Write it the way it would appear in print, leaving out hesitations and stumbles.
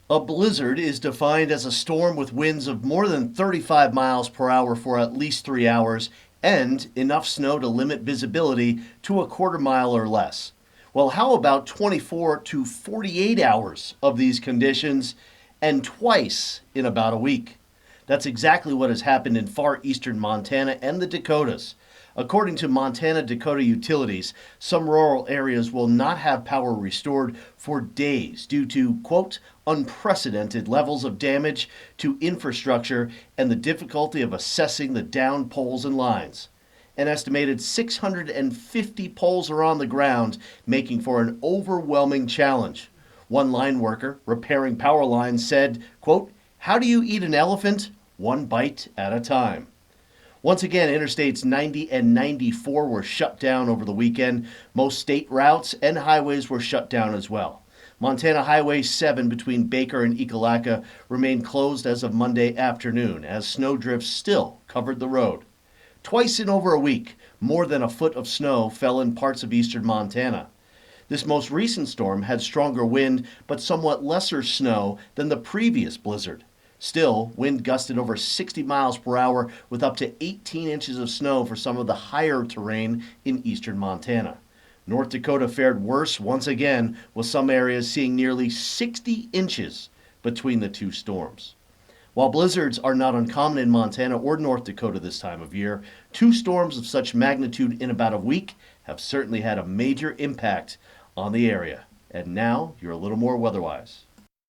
A blizzard is defined as a storm with winds of more than 35 miles per hour for at least 3 hours and enough snow to limit visibility to a quarter mile or less. Well, how about 24 to 48 hours of these conditions and twice in about a week? That's exactly what has happened in far eastern Montana and the Dakotas. According to Montana Dakota Utilities, some rural areas will not have power restored for days due to, quote, unprecedented levels of damage to infrastructure and the difficulty of assessing the downed poles and lines. An estimated 650 poles are on the ground, making for an overwhelming challenge. One line worker repairing power lines said, quote, how do you eat an elephant? One bite at a time. Once again, Interstates 90 and 94 were shut down over the weekend. Most state routes and highways were shut down as well. Montana Highway 7 between Baker and Ekalaka remained closed as of Monday afternoon as snowdrifts still covered the road. Twice in over a week, more than a foot of snow fell in parts of eastern Montana. This most recent storm had stronger wind but somewhat lesser snow than the previous blizzard. Still, wind gusted over 60 miles per hour with up to 18 inches of snow for some of the higher terrain in eastern Montana. North Dakota fared worse once again, with some areas seeing nearly 60 inches between the two storms. While blizzards are not uncommon in Montana or North Dakota this time of year, two storms of such magnitude in about a week have certainly had a major impact on the area. And now you're a little more weatherwise.